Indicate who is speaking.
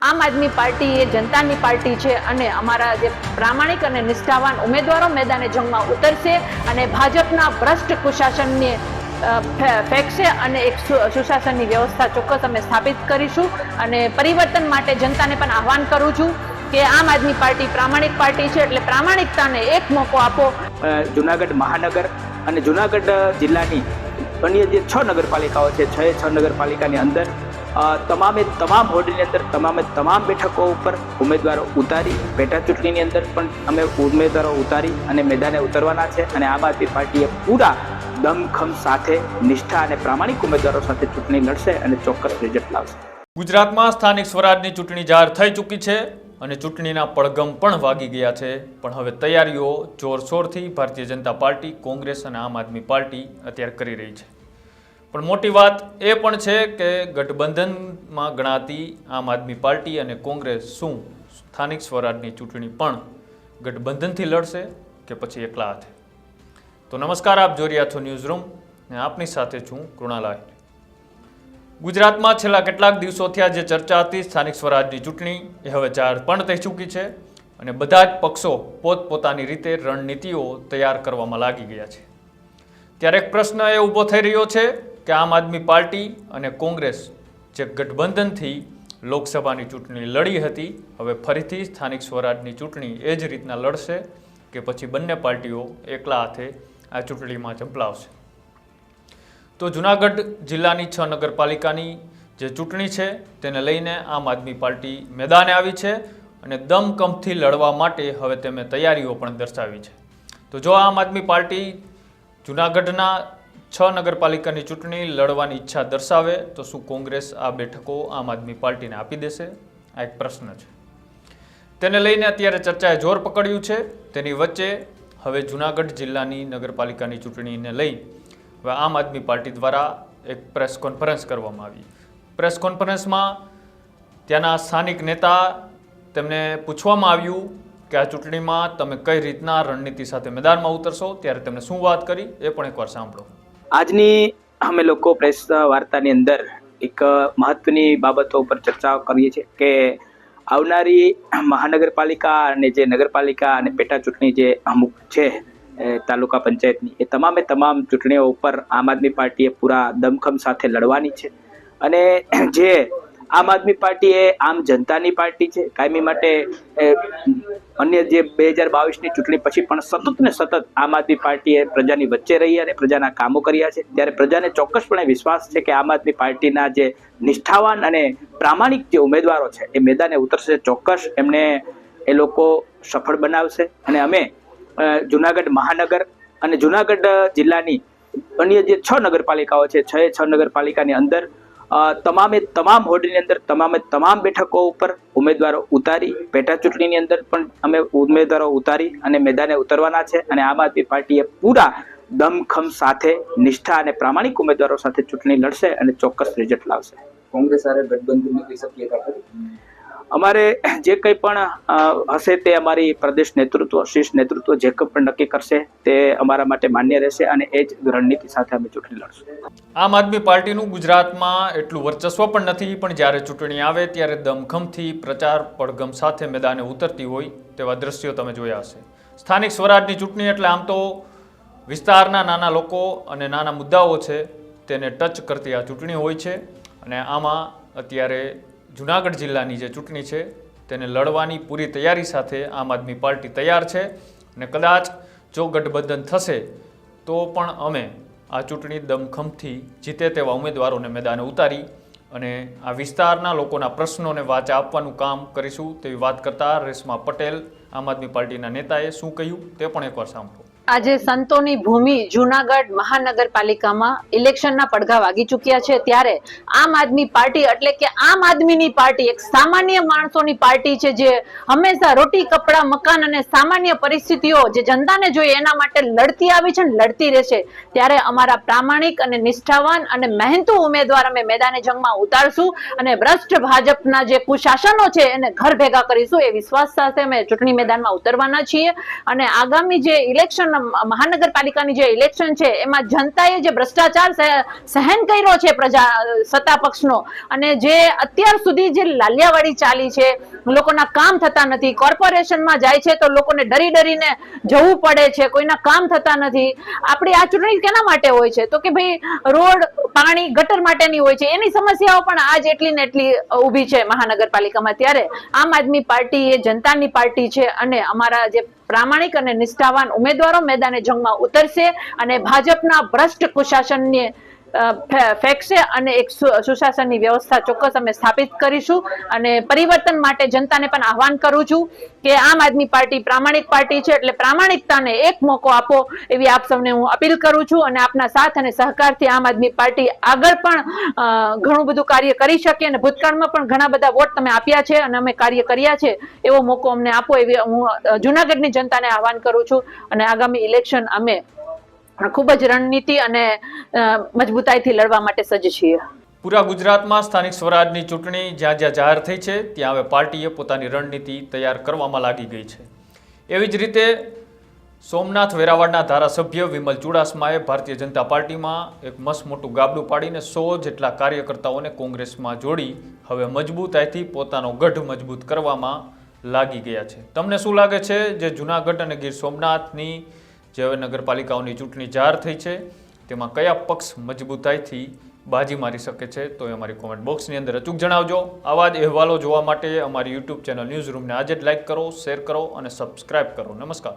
Speaker 1: આમ આદમી પાર્ટી એ જનતાની પાર્ટી છે અને અમારા જે પ્રામાણિક અને નિષ્ઠાવાન ઉમેદવારો મેદાને જંગમાં ઉતરશે અને ભાજપના ભ્રષ્ટ કુશાસનને ફેંકશે અને એક સુશાસનની વ્યવસ્થા ચોક્કસ અમે સ્થાપિત કરીશું અને પરિવર્તન માટે જનતાને પણ આહવાન કરું છું કે આમ આદમી પાર્ટી પ્રામાણિક પાર્ટી છે એટલે પ્રામાણિકતાને એક મોકો આપો।
Speaker 2: જુનાગઢ મહાનગર અને જુનાગઢ જિલ્લાની અન્ય જે 6 નગરપાલિકાઓ છે, 6 નગરપાલિકાની અંદર તમામે તમામ વોર્ડની અંદર તમામ બેઠકો ઉપર ઉમેદવારો ઉતારી પેટા ચૂંટણીની અંદર પણ અમે ઉમેદવારો ઉતારી અને મેદાને ઉતરવાના છે અને આમ આદમી પાર્ટીએ પૂરા દમખમ સાથે નિષ્ઠા અને પ્રામાણિક ઉમેદવારો સાથે ચૂંટણી લડશે અને ચોક્કસ રિઝલ્ટ લાવશે।
Speaker 3: ગુજરાતમાં સ્થાનિક સ્વરાજની ચૂંટણી જાહેર થઈ ચૂકી છે અને ચૂંટણીના પડઘમ પણ વાગી ગયા છે, પણ હવે તૈયારીઓ જોરશોરથી ભારતીય જનતા પાર્ટી, કોંગ્રેસ અને આમ આદમી પાર્ટી અત્યારે કરી રહી છે। પણ મોટી વાત એ પણ છે કે ગઠબંધનમાં ગણાતી આમ આદમી પાર્ટી અને કોંગ્રેસ શું સ્થાનિક સ્વરાજની ચૂંટણી પણ ગઠબંધનથી લડશે કે પછી એકલા હાથે? તો નમસ્કાર, આપ જોઈ રહ્યા છો ન્યૂઝ રૂમ અને આપની સાથે છું કૃણાલ આહિર। ગુજરાતમાં છેલ્લા કેટલાક દિવસોથી આ જે ચર્ચા હતી સ્થાનિક સ્વરાજની ચૂંટણી એ હવે જાહેર પણ થઈ ચૂકી છે અને બધા જ પક્ષો પોતપોતાની રીતે રણનીતિઓ તૈયાર કરવામાં લાગી ગયા છે। ત્યારે એક પ્રશ્ન એ ઊભો થઈ રહ્યો છે કે આમ આદમી પાર્ટી અને કોંગ્રેસ જે ગઠબંધનથી લોકસભાની ચૂંટણી લડી હતી, હવે ફરીથી સ્થાનિક સ્વરાજની ચૂંટણી એ જ રીતના લડશે કે પછી બંને પાર્ટીઓ એકલા હાથે આ ચૂંટણીમાં ઝંપલાવશે? તો જુનાગઢ જિલ્લાની 6 નગરપાલિકાની જે ચૂંટણી છે તેને લઈને આમ આદમી પાર્ટી મેદાને આવી છે અને દમખમથી લડવા માટે હવે તેમણે તૈયારીઓ પણ દર્શાવી છે। તો જો આમ આદમી પાર્ટી જુનાગઢના 6 નગરપાલિકાની ચૂંટણી લડવાની ઈચ્છા દર્શાવે તો શું કોંગ્રેસ આ બેઠકો આમ આદમી પાર્ટીને આપી દેશે? આ એક પ્રશ્ન છે, તેને લઈને અત્યારે ચર્ચાએ જોર પકડ્યું છે। તેની વચ્ચે હવે જુનાગઢ જિલ્લાની નગરપાલિકાની ચૂંટણીને લઈ હવે આમ આદમી પાર્ટી દ્વારા એક પ્રેસ કોન્ફરન્સ કરવામાં આવી। પ્રેસ કોન્ફરન્સમાં ત્યાંના સ્થાનિક નેતા તેમને પૂછવામાં આવ્યું કે આ ચૂંટણીમાં તમે કઈ રીતના રણનીતિ સાથે મેદાનમાં ઉતરશો, ત્યારે તેમણે શું વાત કરી એ પણ એકવાર સાંભળો।
Speaker 2: આજની અમે લોકો પ્રેસ વાર્તાની અંદર એક મહત્વની બાબતો ઉપર ચર્ચા કરીએ છીએ કે આવનારી મહાનગરપાલિકા અને જે નગરપાલિકા અને પેટા ચૂંટણી જે અમુક છે તાલુકા પંચાયતની, એ તમામે તમામ ચૂંટણીઓ ઉપર આમ આદમી પાર્ટીએ પૂરા દમખમ સાથે લડવાની છે અને જે આમ આદમી પાર્ટી એ આમ જનતાની પાર્ટી છે। કાયમી માટે અન્ય જે 2022ની ચૂંટણી પછી પણ સતત ને સતત આમ આદમી પાર્ટીએ પ્રજાની વચ્ચે રહી અને પ્રજાના કામો કર્યા છે। ત્યારે પ્રજાને ચોક્કસપણે વિશ્વાસ છે કે આમ આદમી પાર્ટીના જે નિષ્ઠાવાન અને પ્રામાણિક જે ઉમેદવારો છે એ મેદાને ઉતરશે, ચોક્કસ એમને એ લોકો સફળ બનાવશે અને અમે જુનાગઢ મહાનગર અને જુનાગઢ જિલ્લાની અન્ય જે 6 નગરપાલિકાઓ છે, 6 નગરપાલિકાની અંદર તમામ વોર્ડની અંદર તમામ બેઠકો ઉપર ઉમેદવારો ઉતારી પેટા ચૂંટણીની અંદર પણ અમે ઉમેદવારો ઉતારી અને મેદાને ઉતરવાના છે અને આમ આદમી પાર્ટીએ પૂરા દમખમ સાથે નિષ્ઠા અને પ્રામાણિક ઉમેદવારો સાથે ચૂંટણી લડશે અને ચોક્કસ રિઝલ્ટ લાવશે।
Speaker 4: કોંગ્રેસ સાથે ગઠબંધનની કઈ શક્યતા ખરી?
Speaker 2: અમારે જે કંઈ પણ હશે તે અમારી પ્રદેશ નેતૃત્વ, શીર્ષ નેતૃત્વ જે કંઈ પણ નક્કી કરશે તે અમારા માટે માન્ય રહેશે અને એ જ રણનીતિ સાથે અમે ચૂંટણી લડશું।
Speaker 3: આમ આદમી પાર્ટીનું ગુજરાતમાં એટલું વર્ચસ્વ પણ નથી, પણ જ્યારે ચૂંટણી આવે ત્યારે દમખમથી પ્રચાર પડઘમ સાથે મેદાને ઉતરતી હોય તેવા દ્રશ્યો તમે જોયા હશે। સ્થાનિક સ્વરાજની ચૂંટણી એટલે આમ તો વિસ્તારના નાના લોકો અને નાના મુદ્દાઓ છે તેને ટચ કરતી આ ચૂંટણી હોય છે અને આમાં અત્યારે જુનાગઢ જિલ્લાની જે ચૂંટણી છે તેને લડવાની પૂરી તૈયારી સાથે આમ આદમી પાર્ટી તૈયાર છે અને કદાચ જો ગઠબંધન થશે તો પણ અમે આ ચૂંટણી દમખમથી જીતે તેવા ઉમેદવારોને મેદાને ઉતારી અને આ વિસ્તારના લોકોના પ્રશ્નોને વાચા આપવાનું કામ કરીશું તેવી વાત કરતા રેશમા પટેલ આમ આદમી પાર્ટીના નેતાએ શું કહ્યું તે પણ એકવાર સાંભળો।
Speaker 1: આજે સંતોની ભૂમિ જુનાગઢ મહાનગરપાલિકામાં ઇલેક્શનના પડઘા વાગી ચૂક્યા છે ત્યારે આમ આદમી પાર્ટી એટલે કે આમ આદમીની પાર્ટી એક સામાન્ય માણસોની પાર્ટી છે જે હંમેશા રોટી કપડા મકાન અને સામાન્ય પરિસ્થિતિઓ જે જનતાને જોઈએ એના માટે લડતી આવી છે અને લડતી રહેશે। ત્યારે અમારા પ્રામાણિક અને નિષ્ઠાવાન અને મહેનતુ ઉમેદવાર અમે મેદાને જંગમાં ઉતારશું અને ભ્રષ્ટ ભાજપના જે કુશાસનો છે એને ઘર ભેગા કરીશું એ વિશ્વાસ સાથે અમે ચૂંટણી મેદાનમાં ઉતરવાના છીએ અને આગામી જે ઇલેક્શન પણ મહાનગરપાલિકાની જે ઇલેક્શન છે એમાં જનતાએ જે ભ્રષ્ટાચાર સહન કર્યો છે સત્તા પક્ષનો, અને જે અત્યાર સુધી જે લાલિયાવાડી ચાલી છે, લોકોના કામ થતા નથી, કોર્પોરેશનમાં જાય છે તો લોકોને ડરી ડરીને જવું પડે છે, કોઈના કામ થતા નથી. આપણી આ ચૂંટણી કેના માટે હોય છે? તો કે ભાઈ રોડ, પાણી, ગટર માટેની હોય છે. એની સમસ્યાઓ પણ આજ એટલી ને એટલી ઊભી છે મહાનગરપાલિકામાં. ત્યારે આમ આદમી પાર્ટી એ જનતાની પાર્ટી છે, અને અમારા જે પ્રામાણિક અને નિષ્ઠાવાન ઉમેદવારો મેદાને જંગમાં ઉતરશે અને ભાજપના ભ્રષ્ટ કુશાસનને ફેંકશે અને એક સુશાસનની વ્યવસ્થા ચોક્કસ અમે સ્થાપિત કરીશું. અને પરિવર્તન માટે જનતાને પણ આહવાન કરું છું કે આમ આદમી પાર્ટી પ્રામાણિક પાર્ટી છે, એટલે પ્રામાણિકતાને એક મોકો આપો એવી આપ સૌને હું અપીલ કરું છું. અને આપના સાથ અને સહકારથી આમ આદમી પાર્ટી આગળ પણ ઘણું બધું કાર્ય કરી શકે, અને ભૂતકાળમાં પણ ઘણા બધા વોટ તમે આપ્યા છે અને અમે કાર્ય કર્યા છે, એવો મોકો અમને આપો એવી હું જુનાગઢની જનતાને આહવાન કરું છું. અને આગામી ઇલેક્શન અમે ખૂબ જ રણનીતિ અને મજબૂતાઈથી લડવા માટે સજ્જ છીએ.
Speaker 3: પૂરા ગુજરાતમાં સ્થાનિક સ્વરાજની ચૂંટણી જ્યાં જ્યાં જાહેર થઈ છે ત્યાં હવે પાર્ટીએ પોતાની રણનીતિ તૈયાર કરવામાં લાગી ગઈ છે. એવી જ રીતે સોમનાથ વેરાવળના ધારાસભ્ય વિમલ ચુડાસમાએ ભારતીય જનતા પાર્ટીમાં એક મસ્ત મોટું ગાબડું પાડીને 100 જેટલા કાર્યકર્તાઓને કોંગ્રેસમાં જોડી હવે મજબૂતાઈથી પોતાનો ગઢ મજબૂત કરવામાં લાગી ગયા છે. તમને શું લાગે છે, જે જૂનાગઢ અને ગીર સોમનાથની જે હવે નગરપાલિકાઓની ચૂંટણી જાહેર થઈ છે તેમાં કયા પક્ષ મજબૂતાઈથી બાજી મારી શકે છે? તો એ અમારી કોમેન્ટ બોક્સની અંદર અચૂક જણાવજો. આવા જ અહેવાલો જોવા માટે અમારી યુટ્યુબ ચેનલ ન્યૂઝ રૂમને આજે જ લાઇક કરો, શેર કરો અને સબસ્ક્રાઇબ કરો. નમસ્કાર.